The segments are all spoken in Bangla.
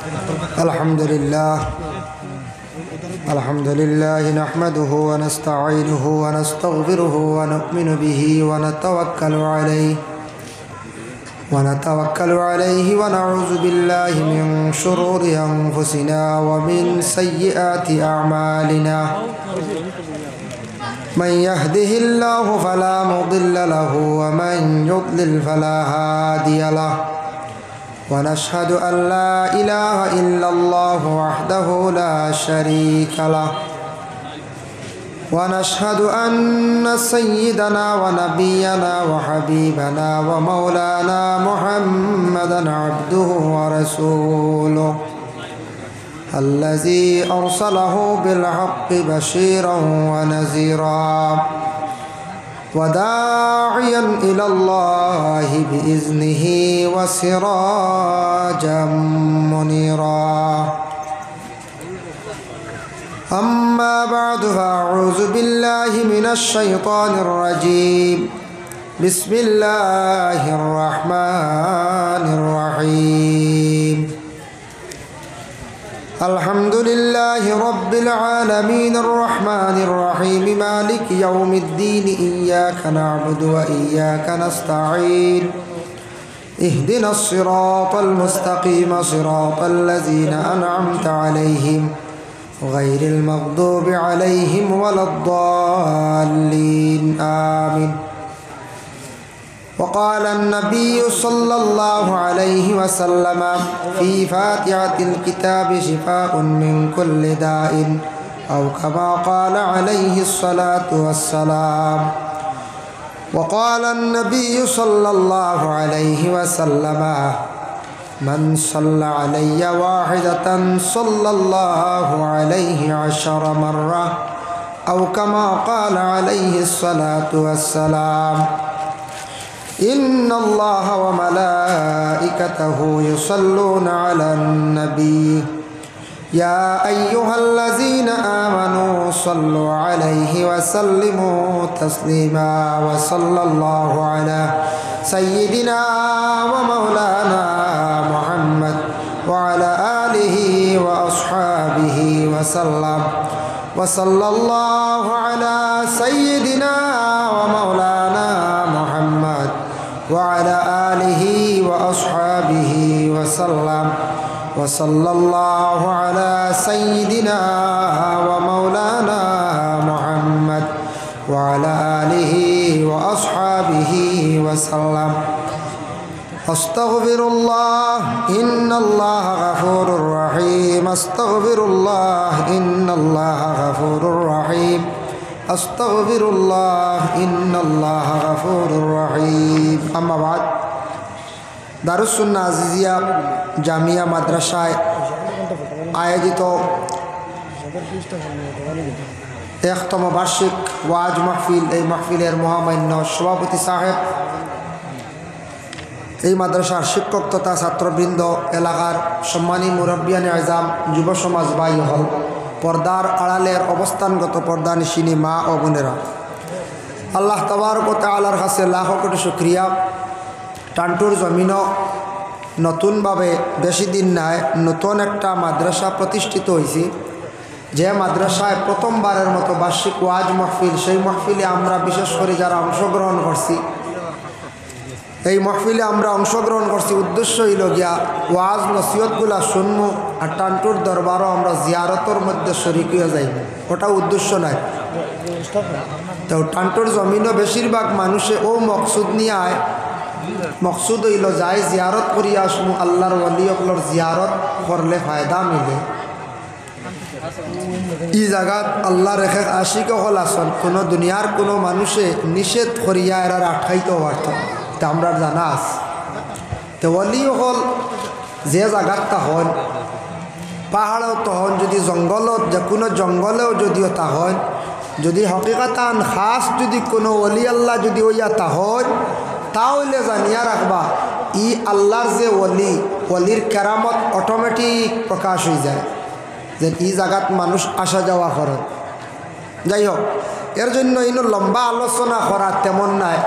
अल्हम्दुलिल्लाह नहमदुहु व नस्तईनुहु व नस्तगफिरुहु व नु'मिनु बिही व नतवक्कलु अलैहि व नऊज़ु बिल्लाहि मिन शुरूरि अनफुसिना व मिन सय्यिआति अअमालिना मन यहदिहिल्लाहु फला मुदिल्ल लहु व मन युद्लिल फला हादिय लहु ونشهد أن لا إله إلا الله وحده لا شريك له ونشهد أن سيدنا ونبينا وحبيبنا ومولانا محمدا عبده ورسوله الذي أرسله بالحق بشيرا ونذيرا وداعيا إلى الله بإذنه وسراجا منيرا أما بعد فأعوذ بالله من الشيطان الرجيم بسم الله الرحمن الرحيم الحمد لله رب العالمين الرحمن الرحيم مالك يوم الدين إياك نعبد وإياك نستعين اهدنا الصراط المستقيم صراط الذين أنعمت عليهم غير المغضوب عليهم ولا الضالين آمين وقال النبي صلى الله عليه وسلم في فاتحة الكتاب شفاء من كل داء أو كما قال عليه الصلاة والسلام وقال النبي صلى الله عليه وسلم من صلى علي واحدة صلى الله عليه 10 مرة أو كما قال عليه الصلاة والسلام إن الله وملائكته يصلون على النبي يا أيها الذين آمنوا صلوا عليه وسلموا تسليما وصلى الله على سيدنا ومولانا محمد وعلى آله وأصحابه وسلم وصلى الله على سيدنا ومولانا محمد وعلى آله وأصحابه وسلم وصلى الله على سيدنا ومولانا محمد وعلى آله وأصحابه وسلم أستغفر الله إن الله غفور رحيم أستغفر الله إن الله غفور رحيم أستغفر الله إن الله غفور رحيم أما بعد দারুস সুন্নাহ আজিজিয়া জামিয়া মাদ্রাসায় আয়োজিত ১তম বার্ষিক ওয়াজ মাহফিল, এই মাহফিলের মহামান্য সভাপতি সাহেব, এই মাদ্রাসার শিক্ষক তথা ছাত্রবৃন্দ, এলাকার সম্মানী মুরব্বিয়ানে আজম, যুব সমাজ ভাই হল, পর্দার আড়ালের অবস্থানগত পর্দানিশিনী মা ও বোনেরা, আল্লাহ তাবারক ওয়া তাআলার কাছে লাখ কোটি শুকরিয়া। টান্টুর জমিনও নতুনভাবে বেশি দিন নাই নতুন একটা মাদ্রাসা প্রতিষ্ঠিত হয়েছে, যে মাদ্রাসায় প্রথমবারের মতো বার্ষিক ওয়াজ মাহফিল, সেই মাহফিলে আমরা বিশেষ করে যারা অংশগ্রহণ করছি, এই মাহফিলে আমরা অংশগ্রহণ করছি উদ্দেশ্য হইল গিয়া ওয়াজ নসিহতগুলা শুনবো আর টান্টুর দরবারও আমরা জিয়ারতর মধ্যে শরিক হয়ে যাইব, ওটা উদ্দেশ্য নাই। তো টান্টুর জমিনও বেশিরভাগ মানুষে ও মকসুদ নিয়ে আয়, মকসুদ হইল যাই জিয়ারত করিয়া আসমু, আল্লাহর ওয়ালিয়কলর জিয়ারত করলে ফায়দা মিলে। ই জায়গাত আল্লাহ রেখে আশিক হল আসন, কোনো দুনিয়ার কোনো মানুষে নিষেধ করিয়া এরা আটকাইতে পারত, তা আমরা জানা আছে। তো ওয়ালি হল যে জায়গাটা হন, পাহাড়েও তখন যদি জঙ্গলত, যে কোনো জঙ্গলেও যদিও তা হন, যদি হকিকাতান খাস যদি কোনো ওলি আল্লাহ যদি ওইয়া তা হন, তাহলে জানিয়া রাখবা ই আল্লাহর যে ওলির কেরামত অটোমেটিক প্রকাশ হয়ে যায়, যে এই জায়গাত মানুষ আসা যাওয়া করে। যাই হোক, এর জন্য ইনো লম্বা আলোচনা করা তেমন নাই।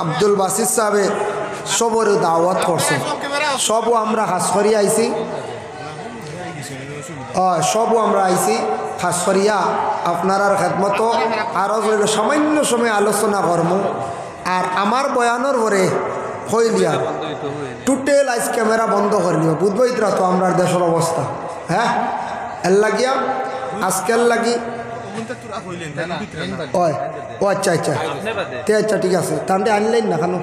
আব্দুল বাসির সাহেব সবরে দাওয়াত করছেন, সবও আমরা খাস করি আইছি সবও আমরা আইছি খাস করিয়া আপনার খেদমত আরও সামান্য সময় আলোচনা করম আর আমার বয়ানোর পরে হইলিয়া টোটাল আইস ক্যামেরা বন্ধ করে দিব বুঝবই তো আমরা দেশের অবস্থা হ্যাঁ এর লাগিয়া আজকের লাগি ও আচ্ছা আচ্ছা আচ্ছা ঠিক আছে তাহলে আনলেন না কেন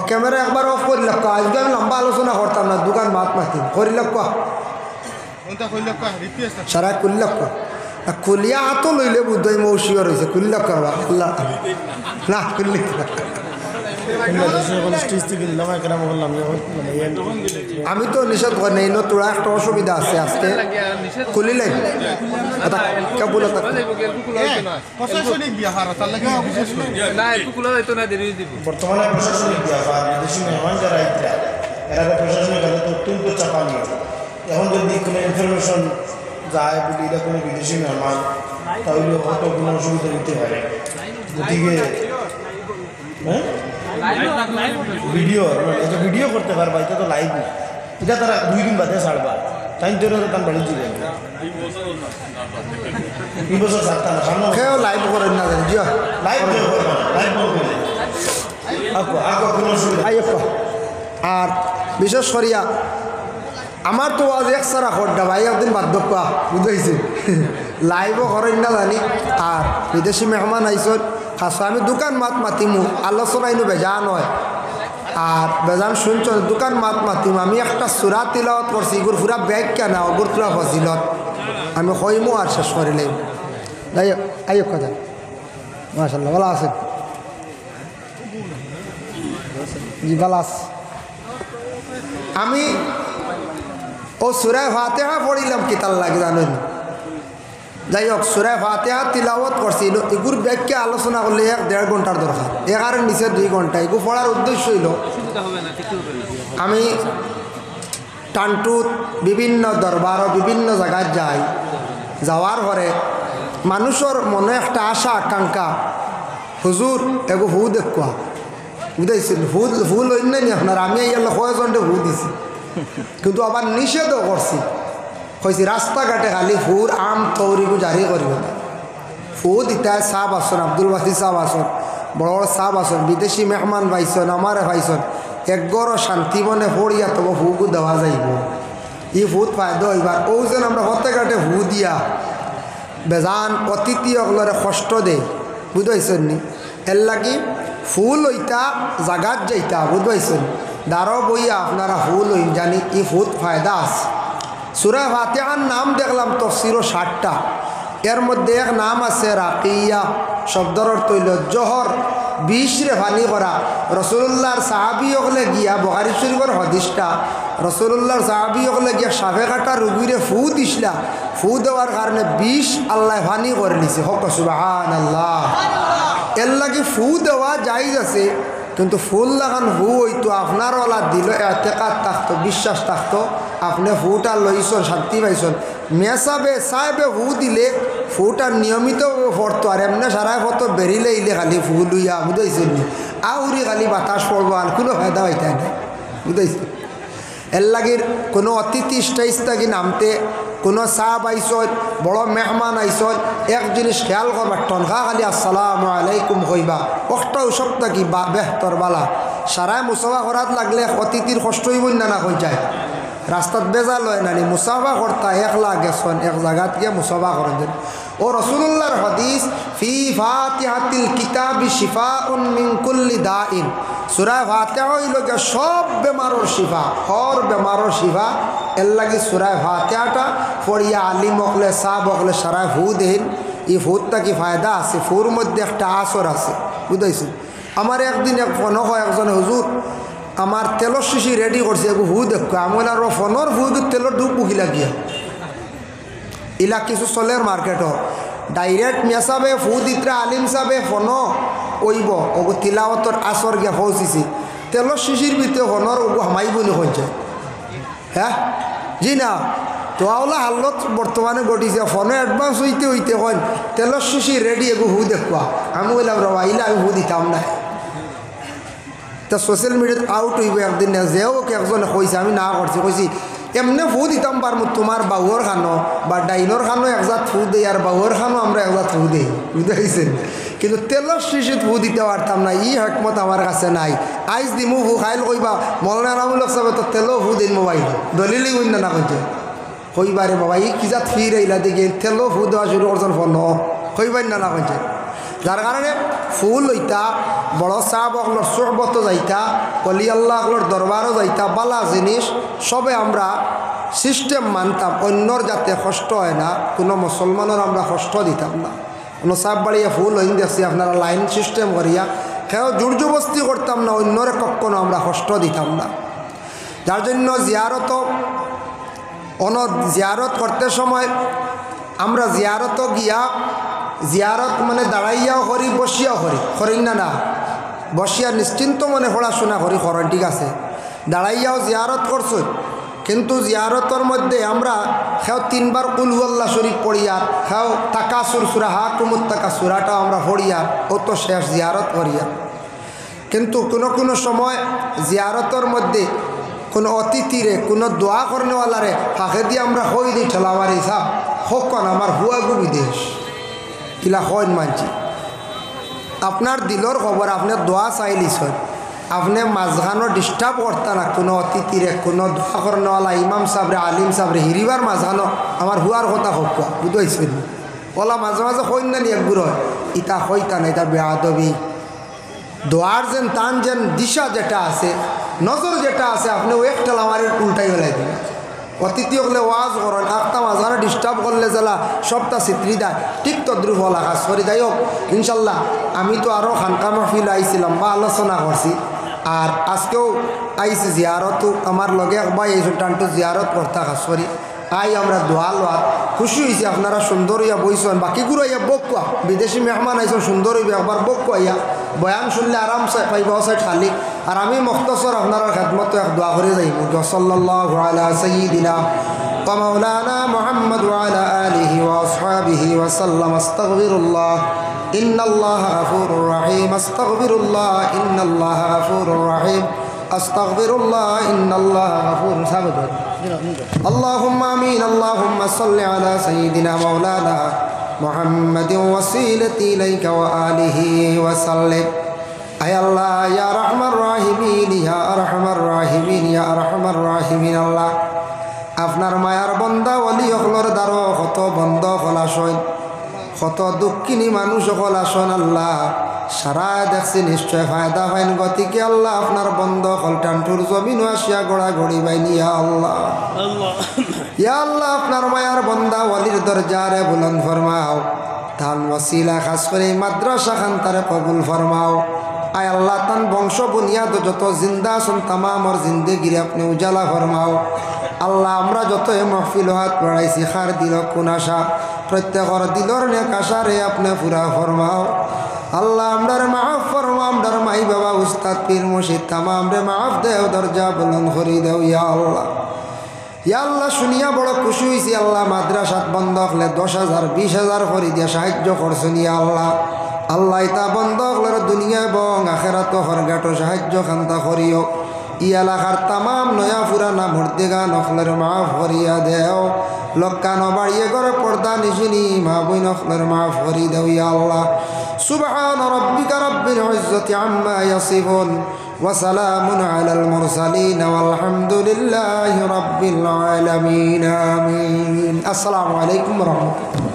ক্যামেরা একবার অফ করি লক্ষ আজকে আমি লম্বা আলোচনা করতাম না দোকান মাত মাতিম করি লক্ষ সারা কুড়ি লক্ষ কুলিয়া হাতও লইলে বুদ্ধই মৌসিও রয়েছে কুড়ি লক্ষ আল্লাহ না কুড়ি আমি তো নিষেধ করি নেই তোরা একটা অসুবিধা আছে আজকে খুলিলে বর্তমানে প্রশাসনিক ব্যাপার বিদেশি মেহমান যারা এরা প্রশাসনিক অত্যন্ত চাপা নিয়ে এখন যদি কোনো ইনফরমেশন যায় বলি এটা কোনো বিদেশি মেহমান তাহলে হয়তো কোনো অসুবিধা হতে পারে গতিকে ভিডিও এটা ভিডিও করতে পারবা এটা তো লাইভ না এটা তারা 2 দিন বাদে ছাড়বা তাই তো তার বাড়ি যাবে এই বছর ছাড়তা না সামনে কেউ লাইভ করেন না জিয়া লাইভ করবা লাইভ করবে আগো কোনো অসুবিধা আর বিশেষ করিয়া আমার তো আজ এক সারা খড্ডা ভাই একদিন বাধ্য কোয়া বুঝাইছে লাইভও করেন না জানি আর বিদেশি মেহমান আইসন খাস আমি দোকান মাত মাতিমু আলোচনা ইনু বেজান হয় আর বেজান শুনছ দোকান মাত মাতিমু আমি একটা সুরা তিলাওয়াত করছি এগুর পুরা ব্যাগ কেনা ওগুর পুরা ফজিলত আমি কইমু আর শেষ করিলে যাই আইক কথা মাশাআল্লাহ ভালো আছেন জি ভালো আছি আমি ও সূরা ফাতিহা পড়িলাম কিতাল লাগে জানেন যাই হোক সূরা ফাতিহা তিলাওয়াত করছিল এগুর ব্যাখ্যা আলোচনা করলে 1.5 ঘন্টার দরকার এগার নিচে 2 ঘন্টা এগু পড়ার উদ্দেশ্য হইল আমি টানটুত বিভিন্ন দরবার বিভিন্ন জায়গায় যাই যাওয়ার পরে মানুষের মনে একটা আশা আকাঙ্ক্ষা হুজুর এগু হু দেখুয়া বুঝাইছিল ভুল হইন নি আপনার আমি ইয়ার কয়েকজনটা ভু দিছি কিন্তু আবার নিষেধও করছি কইছি রাস্তাঘাটে খালি ফুর আম তৌরিগু জারি করিব না ফু দিতা সাহ আসন আব্দুল বাসি সাহ আসন বড় বড় সাহ আসন বিদেশি মেহমান পাইছন আমারে পাইছন একগড় শান্তি মনে পড়িয়া তবে ফুগু দেওয়া যাইব ই ফুত ফায়দা হইবার ও যেন আমরা হতে ফু দিয়া বেজান অতিথি অগলরে কষ্ট দে বুঝাইছেন নি এর লাগি ফুল হইতা জাগাত যাইতা বুঝাইছেন দাঁড়ো বইয়া আপনারা ফুল হইন জানি ই ফুত ফায়দা আছে সূরা ফাতিহার নাম দেখলাম তফসির 60টা এর মধ্যে এক নাম আছে রাকিয়া শব্দর অর্থ হইল জহর 20 রে ফানি করা রাসূলুল্লাহর সাহাবী হলে গিয়া বুখারী শরীফের হাদিসটা রাসূলুল্লাহর সাহাবী হলে গিয়া সাফে কাটা রুগীরে ফু দিছলা ফু দেওয়ার কারণে 20 আল্লাহ ফানি করে নিছে হক সুবহানাল্লাহ এর লাগি ফু দেওয়া জায়েজ আছে কিন্তু ফুল লাগান ফু হইতো আপনার ওলা দিল এতেকাদ থাকতো বিশ্বাস থাকতো আপনি ফুটা লইছন শান্তি পাইছন মেসাবে সাহেবে ফু দিলে ফুটা নিয়মিত পড়তো আর এমনি সারা ফটো বেরিলে ইলে খালি ফু লইয়া বুঝাইছেন নি আউরি খালি বাতাস পড়বো আর কোনো ফায়দা হইতে নাই বুঝাইছে এর লাগির কোনো অতিথি স্টেজ থাকি নামতে কোনো সাহাব আইসন বড় মেহমান আইসন এক জিনিস খেয়াল করবা টনকা খালি আসসালামু আলাইকুম কইবা একটা সব থাকি বা বেহতর বালা সারায় মুসাফা করাত লাগলে অতিথির কষ্ট হইব না কই যায় রাস্তাত বেজা লয় নানি মুসাফা করতা একলা গেছন এক জায়গাত গিয়ে মুসাফা করেন যেন ও রাসূলুল্লাহর হাদিস ফি ফাতিহাতিল কিতাবি শিফাউন মিন কুল্লি দাইন সূরা ফাতিহা হইল যে সব বেমারের শিফা হর বেমারের শিফা এর লাগি সূরা ফাতিহাটা পড়িয়া আলিম হকলে সাহাব হকলে সারা ফু দেন এই ফুরটা কি ফায়দা আছে ফুর মধ্যে একটা আসর আছে বুঝাইছেন আমার একদিন এক ফোন হয় একজন হুজুর আমার তেলর শিশি রেডি করছে এগু হু দেখো আমি আর ফোনের হু তেলর ডুব বুকিলা গিয়া ইলা কিছু চলের মার্কেটও ডাইরেক্ট মেসাবে ফু দিত্রা আলিম সাবে ফোন ওইব ওগু তিলাওয়াতর আসর গিয়া পৌঁছিছি তেলর শিশির ভিতরে ফোনের ওগু হামাইব নি হচ্ছে হ্যাঁ জি না তো আওলা হালত বর্তমানে ঘটিছে ফোনে অ্যাডভান্স হইতে হইতে হন তেলর শিশি রেডি এগু হু দেখুয়া আমি বললাম রবা ইলা আমি হু দিতাম না তা সোশ্যাল মিডিয়াত আউট হইব একদিন না যেও একজনে কইছে আমি না করছি কইছি এমনি ফু দিতাম পারমু তোমার বাউর খানো বা ডাইনোর খানো একজাত ফু দেই আর বাউর খানো আমরা একজাত ফু দেই বুঝতে পারছেন কিন্তু তেলর শিশিত ফু দিতে পারতাম না ই হকমত আমার কাছে নাই আইজ দিমু ফু খাইল কইবা মৌলানা রামুল সাহেব তো তেলও ফু দিন মোবাইল দলিলই উইন না কইছে কইবারে বাবা ই কি জাত ফির এইলা দেখি তেলও ফু দেওয়া শুরু করছেন ফোন কইবার না কইছে যার কারণে ফুল হইতা বড় সাহাব অকলর সোহবত যাইতা অলি আল্লাহ অকলর দরবারও যাইতা বালা জিনিস সবে আমরা সিস্টেম মানতাম অন্যর যাতে কষ্ট হয় না কোনো মুসলমানের আমরা কষ্ট দিতাম না কোনো সাপ বাড়িয়ে ফুল হইন দেখছি আপনারা লাইন সিস্টেম করিয়া সেও জোরজবস্তি করতাম না অন্যরে কখনো আমরা কষ্ট দিতাম না যার জন্য জিয়ারত করতে সময় আমরা জিয়ারত গিয়া জিয়ারত মানে দাঁড়াইয়াও করি বসিয়াও করি না বসিয়া নিশ্চিন্ত মনে পড়াশোনা করি করেন ঠিক আছে দাঁড়াইয়াও জিয়ারত করছো কিন্তু জিয়ারতর মধ্যে আমরা সেও 3 বার কুল হুয়াল্লাহ শরীফ পড়িয়ার সেও তাকাসুর সুরা হাকুমুত তাকাসুরাটাও আমরা পড়িয়ার ও তো শেষ জিয়ারত করিয়া কিন্তু কোনো সময় জিয়ারতর মধ্যে কোনো অতিথিরে কোনো দোয়া করনেওয়ালারে ফাঁকে দিয়ে আমরা হই দিই ঠেলামার হিসাব হকন আমার হুয়াগু বিদেশ কিলা হন মানছি আপনার দিলর খবর আপনি দোয়া চাইলিস আপনি মাঝখানো ডিস্টার্ব করতা না কোনো অতিথিরে কোনো দোয়া করনেওয়ালা ইমাম সাহেবরে আলিম সাহেবরে হিরিবার মাঝখানো আমার হুয়ার কথা হোক বুঝাইছেন ওলা মাঝে মাঝে হইন না নি একগুর হয় ইতা হইতা না এটা বেআদবি দোয়ার যেন টান যেন দিশা যেটা আছে নজর যেটা আছে আপনি ও একটা আমার উল্টাই বেলাই দিন অতিথি হলে ওয়াজ করেন একটা মাঝখানে ডিস্টার্ব করলে জেলা সবটা চিত্রি দেয় ঠিক তদ্রুপ হলা কাজ করি যাই হোক ইনশাল্লাহ আমি তো আরও খানকা মাহফিল আইছিলাম বা আলোচনা করছি আর আজকেও আইছি জিয়ারতও আমার লগে একবার এই টানটু জিয়ারত করতে কাজ করি আমরা দোয়া লোয়া খুশি হয়েছি আপনারা সুন্দর হইয়া বইছেন বাকিগুলো ইয়া বকুয়া বিদেশি মেহমান আইসন সুন্দর হইবে একবার বকুয়া ইয়া বয়ান শুনলে আরামসে পাইবা সাইড খালি আর আমি মুখতসর আপনার খেদমত এক দোয়া করে যাইব সাল্লাল্লাহু আলা সাইয়্যিদিনা ওয়া মাওলানা মুহাম্মদ ওয়া আলা আলিহি ওয়া আসহাবিহি ওয়া সাল্লাম আস্তাগফিরুল্লাহ ইন্নাল্লাহা গফুরুর রহিম আস্তাগফিরুল্লাহ ইন্নাল্লাহা গফুরুর রহিম আস্তাগফিরুল্লাহ ইন্নাল্লাহা গফুরুর সাবর اللهم آمين اللهم صل على سيدنا مولانا محمد وسيلتي إليك وآله وسلم أي الله يا أرحم الراحمين يا أرحم الراحمين يا أرحم الراحمين الله আপনার মায়ার বন্দা ওলি হলর দ্বারো কত বন্ধ খোলাসন কত দুঃখিনী মানুষ খোলাসন আল্লাহ সারা দেখছি নিশ্চয় ফায়দা পাইন গতিকে আল্লাহ আপনার বন্ধ কলটানটুর জমিন আসিয়া গোড়া গড়ি বাইনি আল্লাহ ইয়া আল্লাহ আপনার মায়ার বন্দা ওলির দরজারে বুলন্দ ফরমাও তান ওসিলা খাস করে মাদ্রাসা খান তারে কবুল ফরমাও আয় আল্লাহ তান বংশ বুনিয়াদ যত জিন্দা আছেন তামামর জিন্দেগিরে আপনি উজালা ফরমাও আল্লাহ আমরা যত মহফিল হাত বাড়াইছি খার দিল কোন আশা প্রত্যেকর দিলর নেক আশারে আপনি পুরা ফরমাও আল্লাহ আমরার মাফ ফরমা আমরার মাই বাবা উস্তাদ পীর মুর্শিদ তামাম রে মাফ দেও দরজা বুলন্দ করি দেও ইয়া আল্লাহ শুনিয়া বড় খুশি হয়েছি আল্লাহ মাদ্রাসাত বন্ধ হলে 10,000 20,000 করে দিয়ে সাহায্য করছেন ইয়া আল্লাহ ইতা বন্ধ হলে দুনিয়া এবং আখেরাত হরগাটো সাহায্য খান্তা করিও ই এলাকার তামাম নয়া পুরানা মর্দেগা নখলের মাফ করিয়া দেও লক্কানো বাড়িয়ে করে পর্দা নিশিনি মা বই নখলের মাফ করি দেও ইয়া আল্লাহ سبحان ربك رب العزة عما يصفون وسلام على المرسلين والحمد لله رب العالمين آمين السلام عليكم ورحمة الله